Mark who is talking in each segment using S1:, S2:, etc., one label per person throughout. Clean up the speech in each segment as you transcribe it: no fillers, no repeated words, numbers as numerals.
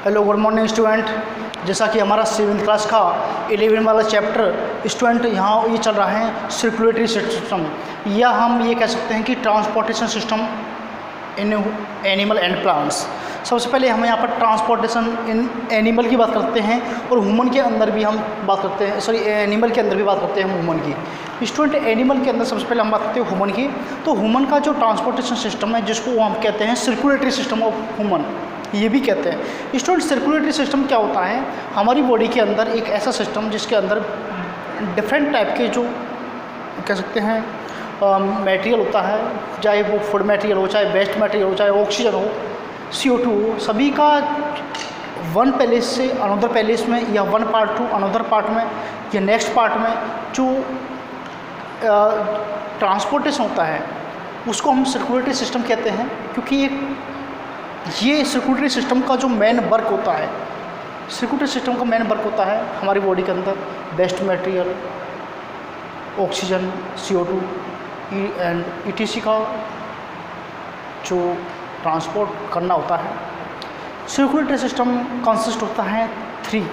S1: Hello good morning student. जैसा कि हमारा 7th क्लास का 11 वाला चैप्टर स्टूडेंट यहाँ ये चल रहा है सर्कुलेटरी सिस्टम, या हम ये कह सकते हैं कि transportation system in animal and plants. सबसे पहले हम यहाँ पर ट्रांसपोर्टेशन इन एनिमल की बात करते हैं और ह्यूमन के अंदर भी हम बात करते हैं, सॉरी एनिमल के अंदर भी बात करते हैं ह्यूमन की। स्टूडेंट एनिमल के अंदर सबसे पहले हम बात करते हैं ह्यूमन की। तो ह्यूमन का जो ट्रांसपोर्टेशन सिस्टम है जिसको हम कहते हैं सर्कुलेटरी सिस्टम ऑफ ह्यूमन, ये भी कहते हैं। स्टूडेंट सर्कुलेटरी सिस्टम क्या होता है? हमारी बॉडी के अंदर एक ऐसा सिस्टम जिसके अंदर डिफरेंट टाइप के जो कह सकते हैं मटेरियल होता है, चाहे वो फूड मटेरियल हो, चाहे वेस्ट मटेरियल हो, चाहे ऑक्सीजन हो, CO2 हो, सभी का वन पैलेस से अनदर पैलेस में या one part two another part में या नेक्स्ट पार्ट में जो ट्रांसपोर्टेशन होता है उसको हम सर्कुलेटरी सिस्टम कहते हैं। क्योंकि ये सर्कुलेटरी सिस्टम का जो मेन वर्क होता है, सर्कुलेटरी सिस्टम का मेन वर्क होता है हमारी बॉडी के अंदर waste material, oxygen, CO2 and ETC का जो ट्रांसपोर्ट करना होता है। सर्कुलेटरी सिस्टम कंसिस्ट होता है 3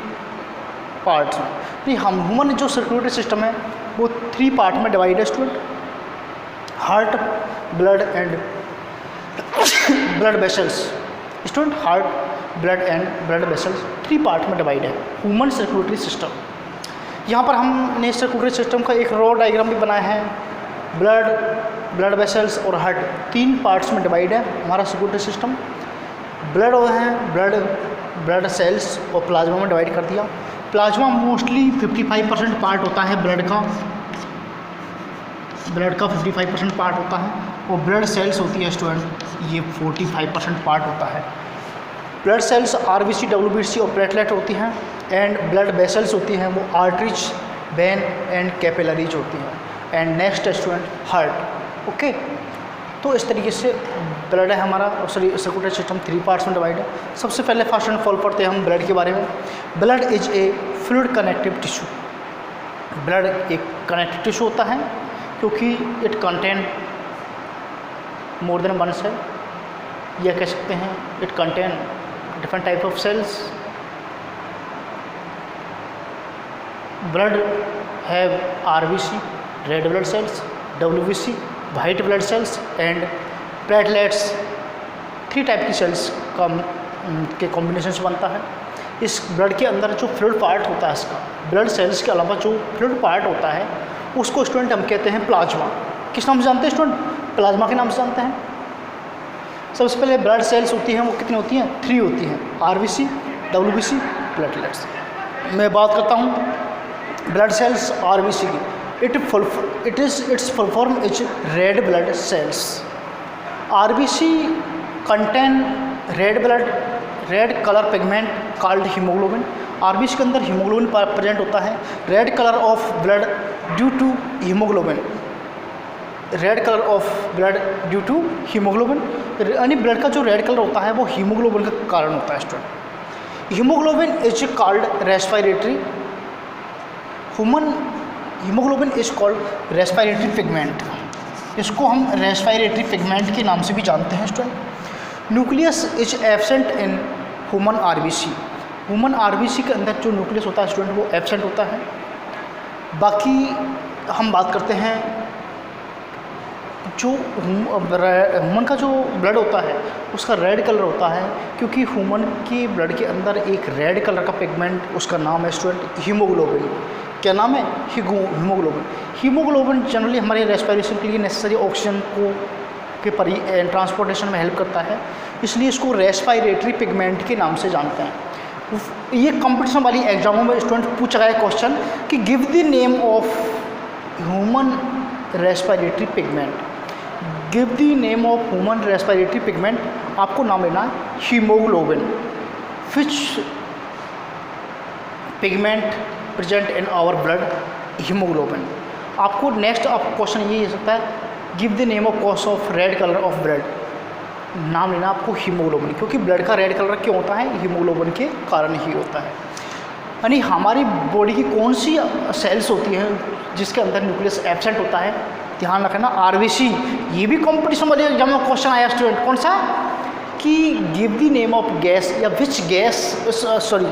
S1: पार्ट्स में। नहीं, हम ह्यूमन जो सर्कुलेटरी सिस्टम है वो 3 पार्ट में डिवाइड है student. Heart, blood and blood vessels. Student heart, blood and blood vessels 3 part में डिवाइड है ह्यूमन सर्कुलेटरी सिस्टम। यहाँ पर हमने सर्कुलेटरी सिस्टम का एक रॉ डायग्राम भी बनाया है। ब्लड, ब्लड वेसल्स और हार्ट 3 पार्ट्स में डिवाइड है हमारा सर्कुलेटरी सिस्टम। ब्लड है ब्लड सेल्स और प्लाज्मा में डिवाइड कर दिया। प्लाज्मा मोस्टली 55% पार्ट होता है ब्लड का 55% पार्ट होता है, और ब्लड सेल्स होती है स्टूडेंट ये 45% पार्ट होता है। ब्लड सेल्स RBC, WBC और प्लेटलेट होती हैं, एंड ब्लड वेसल्स होती हैं वो आर्टरीज, वेन एंड कैपिलरीज होती हैं। And next student heart. Okay, तो इस तरीके से ब्लड है हमारा, सॉरी सर्कुलेटरी सिस्टम 3 पार्ट्स में डिवाइड है। सबसे पहले फर्स्ट एंड फॉल पढ़ते हैं हम ब्लड के बारे में। Blood is a fluid connective tissue. Blood एक कनेक्टिव टिश्यू होता है क्योंकि it contain more than one cell, या कह सकते हैं it contain different type of cells. Blood have RBC, red blood cells, WBC, white blood cells and platelets. 3 type की cells के कॉम्बिनेशन से बनता है। इस ब्लड के अंदर जो फ्लूइड पार्ट होता है इसका, ब्लड सेल्स के अलावा जो फ्लूइड पार्ट होता है उसको स्टूडेंट हम कहते हैं प्लाज्मा। किस नाम से जानते हैं स्टूडेंट? प्लाज्मा के नाम से जानते हैं। सबसे पहले ब्लड सेल्स होती हैं वो कितनी होती हैं? 3 होती हैं, RBC, WBC, प्लेटलेट्स। मैं बात करता हूँ ब्लड सेल्स RBC की। It's full form is red blood cells. RBC contain red colour pigment called haemoglobin. RBC के अंदर हीमोग्लोबिन प्रेजेंट होता है। Red colour of blood due to haemoglobin, red colour of blood due to haemoglobin, यानी blood का जो red colour होता है वो हीमोग्लोबिन का कारण होता है student. Haemoglobin is called respiratory haemoglobin is called respiratory pigment. इसको हम रेस्पिरेटरी पिगमेंट के नाम से भी जानते हैं student. Nucleus is absent in human RBC। Human RBC के अंदर जो न्यूक्लियस होता है स्टूडेंट वो एब्सेंट होता है। बाकी हम बात करते हैं जो ह्यूमन का जो ब्लड होता है उसका रेड कलर होता है क्योंकि ह्यूमन के ब्लड के अंदर एक रेड कलर का पिगमेंट, उसका नाम है स्टूडेंट हीमोग्लोबिन। क्या नाम है? हीमोग्लोबिन। हीमोग्लोबिन जनरली हमारे रेस्पिरेशन के लिए नेसेसरी ऑक्सीजन को के ट्रांसपोर्टेशन में हेल्प करता है, इसलिए इसको रेस्पिरेटरी पिगमेंट के नाम से जानते हैं। ये कंपटीशन वाली एग्जामों में स्टूडेंट पूछा गया क्वेश्चन कि give the name of human respiratory pigment. Give the name of human respiratory pigment, आपको नाम लेना है haemoglobin. Which pigment present in our blood? Haemoglobin. आपको नेक्स्ट क्वेश्चन ये हो सकता है give the name of cause of red colour of blood. नाम लेना आपको हीमोग्लोबिन, क्योंकि ब्लड का रेड कलर क्यों होता है? हीमोग्लोबिन के कारण ही होता है। यानी हमारी बॉडी की कौन सी सेल्स होती हैं जिसके अंदर न्यूक्लियस एब्सेंट होता है? ध्यान रखना RBC। ये भी कॉम्पिटिशन वाले एग्जाम में क्वेश्चन आया स्टूडेंट, कौन सा? कि give the name of gas या विच गैस, सॉरी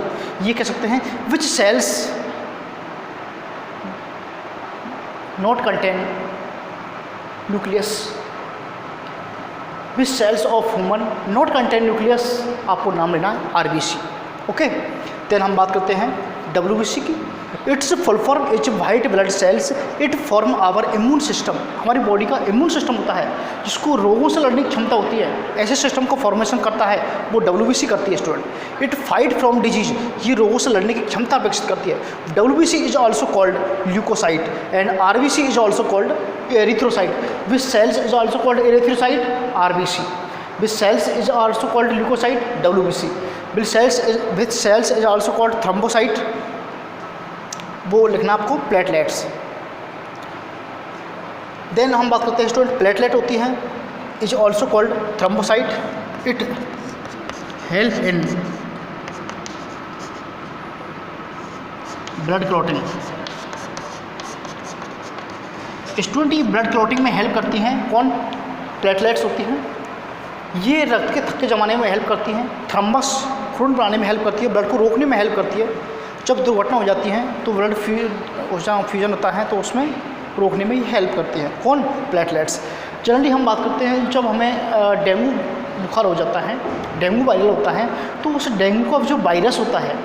S1: ये कह सकते हैं which cells not contain nucleus, which cells of human not contain nucleus, आपको नाम लेना है आरबीसी। ओके, देन हम बात करते हैं डब्ल्यूबीसी की। It's full form is white blood cells, it form our immune system, हमारी बॉडी का इम्यून सिस्टम होता है जिसको रोगों से लड़ने की क्षमता होती है, ऐसे सिस्टम को फॉर्मेशन करता है वो डब्ल्यूबीसी करती है student. It fight from disease, ये रोगों से लड़ने की क्षमता विकसित करती है। WBC is also called leukocyte and RBC is also called erythrocyte, which cells is also called erythrocyte RBC, which cells is also called leukocyte WBC, which cells is also called thrombocyte, वो लिखना आपको platelets. Then हम बात करते हैं student platelet होती हैं is also called thrombocyte, it help in blood clotting. Student ये ब्लड क्लॉटिंग में हेल्प करती हैं, कौन? प्लेटलेट्स होती हैं, ये रक्त के थक्के जमाने में हेल्प करती हैं, थ्रम्बस खून बनाने में हेल्प करती है, ब्लड को रोकने में हेल्प करती है। जब दुर्घटना हो जाती है तो ब्लड फ्यूजन होता है तो उसमें रोकने में ये हेल्प करती है, कौन? प्लेटलेट्स। जनरली हम बात करते हैं जब हमें डेंगू बुखार हो जाता है, डेंगू वायरल होता है, तो उस डेंगू का जो वायरस होता है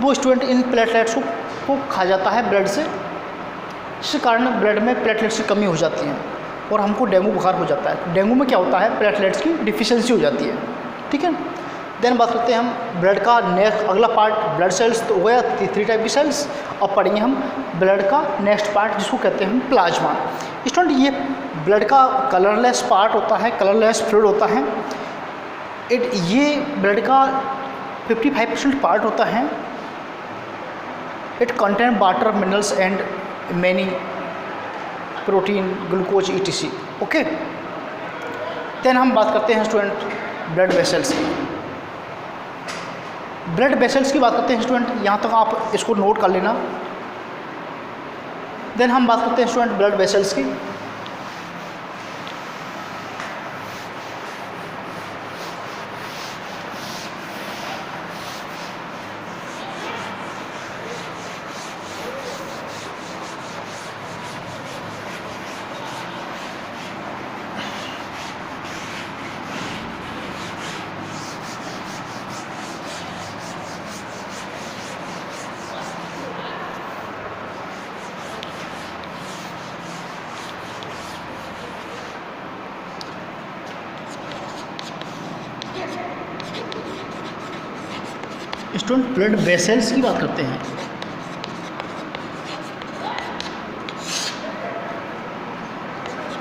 S1: वो स्टूडेंट इन प्लेटलेट्स को खा जाता है ब्लड से, जिसके कारण ब्लड में प्लेटलेट्स की कमी हो जाती है और हमको डेंगू बुखार हो जाता है। डेंगू में क्या होता है? प्लेटलेट्स की डिफिशियंसी हो जाती है, ठीक है। देन बात करते हैं हम ब्लड का नेक्स्ट अगला पार्ट, ब्लड सेल्स तो हो गया 3 टाइप की सेल्स। अब पढ़ेंगे हम ब्लड का नेक्स्ट पार्ट जिसको कहते हैं हम प्लाज्मा। स्टूडेंट ये ब्लड का कलरलेस पार्ट होता है, कलरलेस फ्लूइड होता है। ये ब्लड का 55% पार्ट होता है। It contain water, minerals and many protein, glucose etc। Okay, then हम बात करते हैं स्टूडेंट ब्लड वेसल्स की। ब्लड वेसल्स की बात करते हैं स्टूडेंट, यहाँ तक आप इसको नोट कर लेना। देन हम बात करते हैं स्टूडेंट ब्लड वेसल्स की। स्टूडेंट ब्लड वेसल्स की बात करते हैं।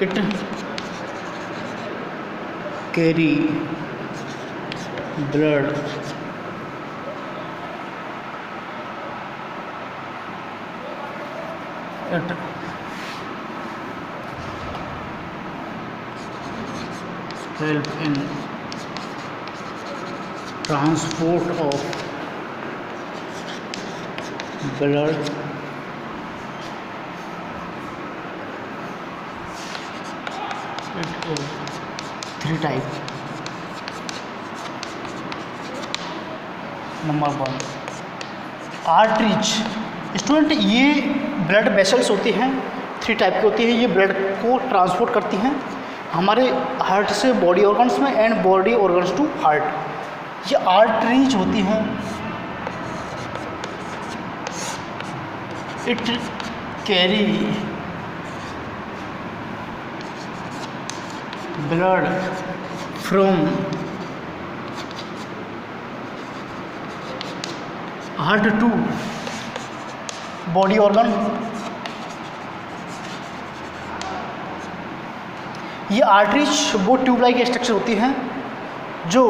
S1: It carry blood it help in transport of blood three type. Number 1 arteries. Student ये ब्लड वेसल्स होती हैं, 3 टाइप की होती है। ये ब्लड को ट्रांसपोर्ट करती हैं हमारे हार्ट से बॉडी ऑर्गन्स में and body organs to heart. ये आर्टरीज होती हैं। It carry blood from heart to body organ. ये आर्टरीज वो ट्यूब लाइक स्ट्रक्चर होती हैं जो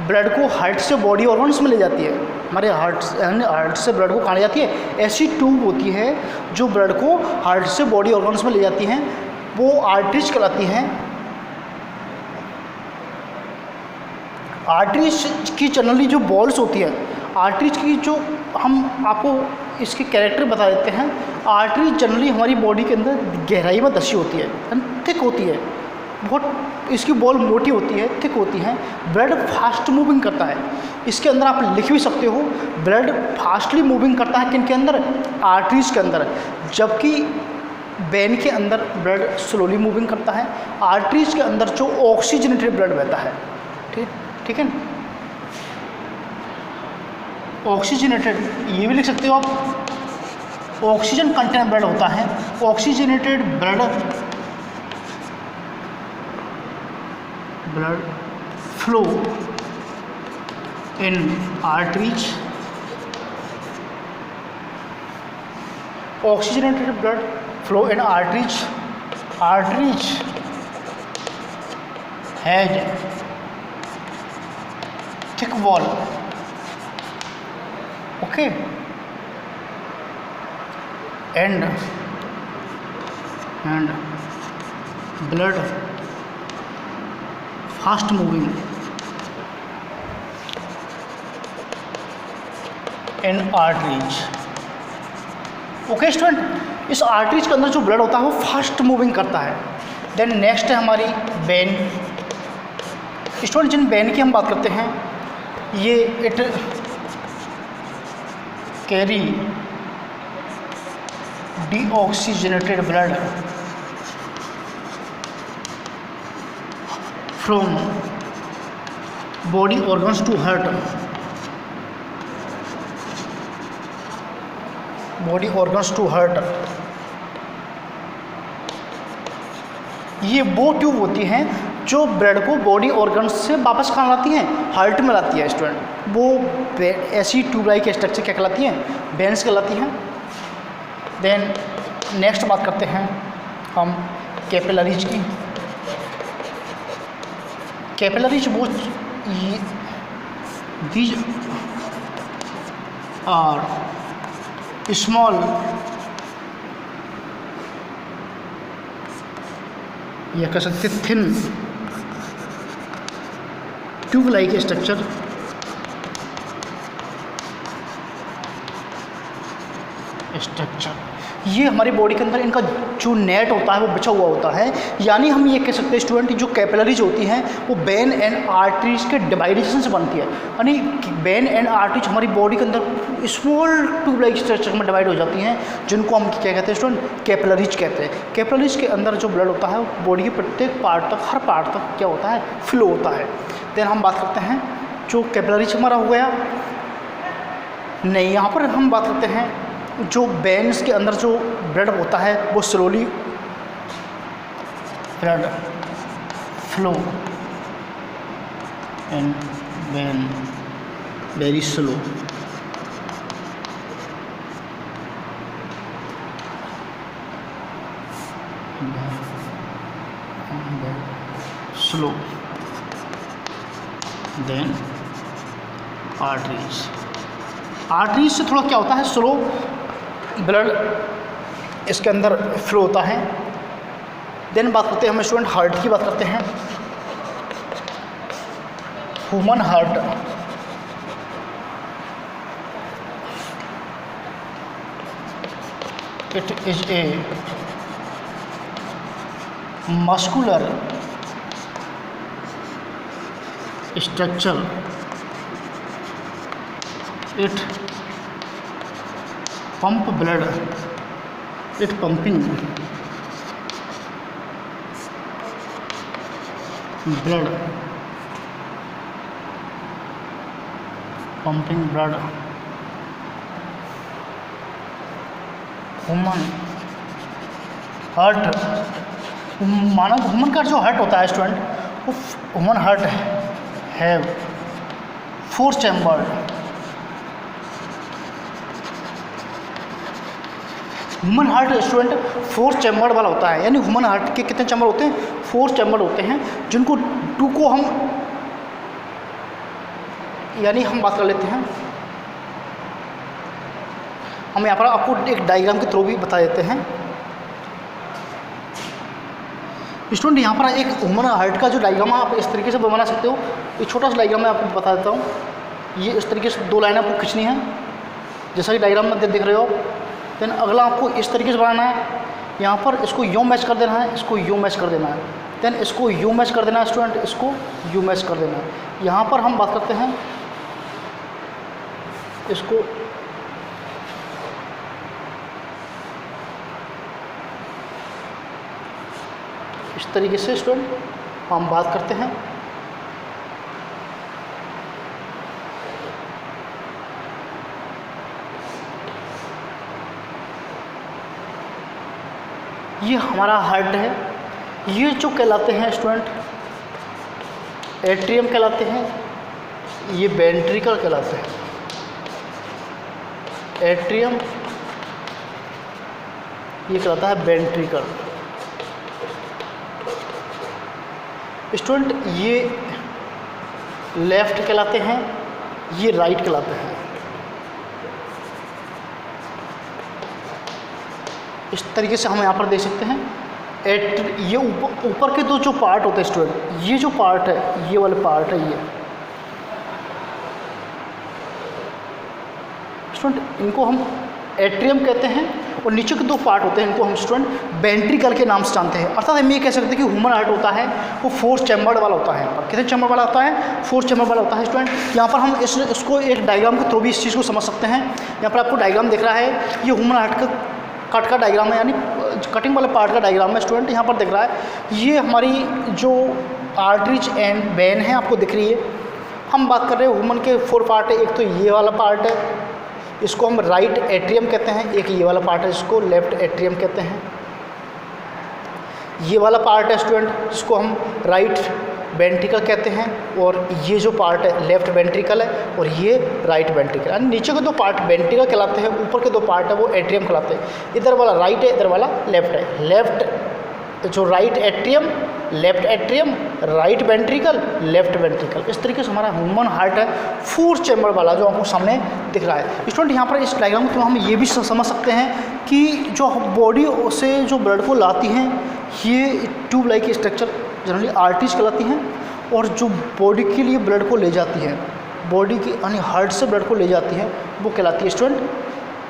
S1: ब्लड को हार्ट से बॉडी ऑर्गन्स में ले जाती है। हमारे हार्ट से ब्लड को कहाँ ले जाती है? ऐसी ट्यूब होती है जो ब्लड को हार्ट से बॉडी ऑर्गन्स में ले जाती हैं, वो आर्टरीज कहलाती हैं। आर्टरीज की जनरली जो बॉल्स होती है, आर्टरीज की जो हम आपको इसके कैरेक्टर बता देते हैं। आर्टरीज जनरली हमारी बॉडी के अंदर गहराई में धसी होती है, थिक होती है, बहुत इसकी बॉल मोटी होती है, थिक होती है, ब्लड फास्ट मूविंग करता है। इसके अंदर आप लिख भी सकते हो ब्लड फास्टली मूविंग करता है किन के अंदर, आर्टरीज के अंदर, जबकि वेन के अंदर ब्लड स्लोली मूविंग करता है। आर्टरीज के अंदर जो ऑक्सीजनेटेड ब्लड बहता है, ठीक है ना, ऑक्सीजनेटेड, ये भी लिख सकते हो आप, ऑक्सीजन कंटेंट ब्लड होता है। Oxygenated blood flow in arteries, oxygenated blood flow in arteries, arteries has thick wall, okay, and blood fast moving in arteries। Okay student, इस आर्टरीज के अंदर जो ब्लड होता है वो फास्ट मूविंग करता है। देन नेक्स्ट है हमारी वेन। स्टूडेंट, जिन वेन की हम बात करते हैं, ये it carry deoxygenated blood from body organs to heart, body organs to heart। ये वो ट्यूब होती हैं जो ब्लड को बॉडी ऑर्गन्स से वापस कहाँ लाती हैं, हार्ट में लाती है स्टूडेंट। वो ऐसी ट्यूब लाइक स्ट्रक्चर क्या कहलाती हैं, वेन्स कहलाती हैं। देन नेक्स्ट बात करते हैं हम कैपिलरीज की। कैपिलरीज वो दीज आर स्मॉल या कह सकते थिन ट्यूब लाइक स्ट्रक्चर ये हमारी बॉडी के अंदर इनका जो नेट होता है वो बिछा हुआ होता है। यानी हम ये कह सकते हैं स्टूडेंट, जो कैपिलरीज होती हैं वो वेन एंड आर्टरीज के डिवाइडेशन से बनती है। यानी वेन एंड आर्टरीज हमारी बॉडी के अंदर स्मॉल ट्यूब लाइक स्ट्रक्चर में डिवाइड हो जाती हैं, जिनको हम क्या कहते हैं स्टूडेंट, कैपिलरीज कहते हैं। कैपिलरीज के अंदर जो ब्लड होता है बॉडी के प्रत्येक पार्ट तक, हर पार्ट तक क्या होता है, फ्लो होता है। देन हम बात करते हैं जो कैपिलरीज हमारा हो गया, नहीं यहाँ पर हम बात करते हैं जो वेन्स के अंदर जो ब्लड होता है वो slowly blood flow in vein, very slow. Slow then arteries. Arteries से थोड़ा क्या होता है, स्लो ब्लड इसके अंदर फ्लो होता है। देन बात करते हैं हम स्टूडेंट हार्ट की बात करते हैं। Human heart it is a muscular structure, it pump blood, it pumping blood, pumping blood। Human heart, Manav human का जो हार्ट होता है स्टूडेंट, वो ह्यूमन हार्ट है 4 chamber. Human heart student 4 chamber वाला होता है। यानी ह्यूमन हार्ट के कितने चैम्बर होते हैं, 4 चैम्बर होते हैं, जिनको 2 को हम यानी हम बात कर लेते हैं। हम यहाँ पर आपको एक डायग्राम के थ्रू भी बता देते हैं स्टूडेंट। यहाँ पर एक ह्यूमन हार्ट का जो डायग्राम है आप इस तरीके से बना सकते हो। एक छोटा सा डायग्राम मैं आपको बता देता हूँ। ये इस तरीके से 2 लाइन आपको खींचनी है, जैसा कि डायग्राम में देख रहे हो आप। देन अगला आपको इस तरीके से बनाना है, यहाँ पर इसको यूं मैच कर देना है, इसको यूं मैच कर देना है। देन इसको यू मैच कर देना है स्टूडेंट, इसको यू मैच कर देना है। यहाँ पर हम बात करते हैं इसको इस तरीके से स्टूडेंट हम बात करते हैं। ये हमारा हार्ट है, ये जो कहलाते हैं स्टूडेंट एट्रियम कहलाते हैं, ये वेंट्रिकल कहलाते हैं। एट्रियम ये कहलाता है वेंट्रिकल। स्टूडेंट ये लेफ्ट कहलाते हैं, ये राइट कहलाते हैं। इस तरीके से हम यहाँ पर देख सकते हैं ये ऊपर के दो जो पार्ट होते हैं स्टूडेंट, ये जो पार्ट है, ये वाले पार्ट है ये स्टूडेंट, इनको हम एट्रियम कहते हैं। और नीचे के दो पार्ट होते हैं, इनको हम स्टूडेंट वेंट्रिकल के नाम से जानते हैं। अर्थात हम ये कह सकते हैं कि ह्यूमन हार्ट होता है वो 4 चैम्बर वाला होता है। पर कितने चैम्बर वाला होता है? 4 चैम्बर वाला होता है स्टूडेंट। यहाँ पर हम इसको एक डायग्राम के थ्रू भी इस चीज़ को समझ सकते हैं। यहाँ पर आपको डायग्राम दिख रहा है, ये ह्यूमन हार्ट का कट का डायग्राम है, यानी कटिंग वाले पार्ट का डायग्राम है स्टूडेंट। यहाँ पर दिख रहा है ये हमारी जो आर्टरीज एंड वेन है आपको दिख रही है। हम बात कर रहे हैं ह्यूमन के 4 पार्ट है। एक तो ये वाला पार्ट है, इसको हम राइट एट्रियम कहते हैं। एक ये वाला पार्ट है, इसको लेफ्ट एट्रियम कहते हैं। ये वाला पार्ट है स्टूडेंट, इसको हम राइट वेंट्रिकल कहते हैं। और ये जो पार्ट है लेफ्ट वेंट्रिकल है, और ये राइट वेंट्रिकल। यानी नीचे के दो पार्ट वेंट्रिकल कहलाते हैं, ऊपर के दो पार्ट है वो एट्रियम कहलाते हैं। इधर वाला राइट है, इधर वाला लेफ्ट है। लेफ्ट जो right atrium, left atrium, right ventricle, left ventricle. इस तरीके से हमारा ह्यूमन हार्ट है 4 चैम्बर वाला जो आपको सामने दिख रहा है स्टूडेंट। यहाँ पर इस डायग्राम के थ्रू हम ये भी समझ सकते हैं कि जो बॉडी से जो ब्लड को लाती हैं ये tube like structure generally arteries कहलाती हैं। और जो बॉडी के लिए ब्लड को ले जाती हैं, बॉडी की यानी हार्ट से ब्लड को ले जाती है, वो कहलाती है स्टूडेंट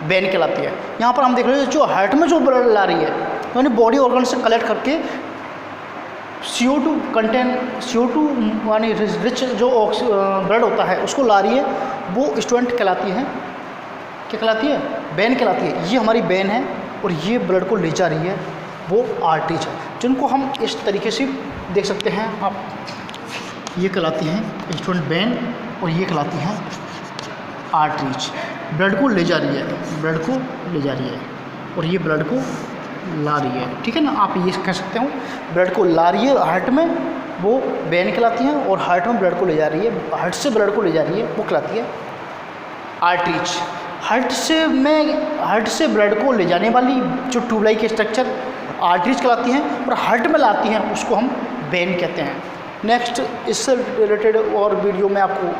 S1: वेन कहलाती है। यहाँ पर हम देख रहे हैं जो हार्ट में जो ब्लड ला रही है, यानी बॉडी ऑर्गन से कलेक्ट करके CO2 यानी रिच जो ब्लड होता है उसको ला रही है, वो स्टूडेंट कहलाती है। क्या कहलाती है? वेन कहलाती है। ये हमारी वेन है और ये ब्लड को ले जा रही है, वो आर्टरीज है, जिनको हम इस तरीके से देख सकते हैं आप। ये कहलाती हैं स्टूडेंट वेन और ये कहलाती हैं आर्टरीज। ब्लड को ले जा रही है, ब्लड को ले जा रही है, और ये ब्लड को ला रही है। ठीक है ना, आप ये कह सकते हो ब्लड को ला रही है हार्ट में, वो वेन कहलाती है। और हार्ट में ब्लड को ले जा रही है, हार्ट से ब्लड को ले जा रही है, वो कहलाती है आर्टरीज। हार्ट से ब्लड को ले जाने वाली जो ट्यूबलाइक के स्ट्रक्चर आर्टरीज कहलाती हैं, और हार्ट में लाती हैं उसको हम वेन कहते हैं। नेक्स्ट इससे रिलेटेड और वीडियो में आपको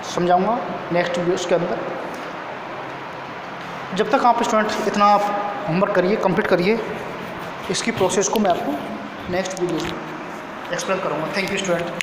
S1: समझाऊंगा नेक्स्ट वीडियोस के अंदर। जब तक आप स्टूडेंट इतना आप होमवर्क करिए, कंप्लीट करिए, इसकी प्रोसेस को मैं आपको नेक्स्ट वीडियो में एक्सप्लेन करूँगा। Thank you student.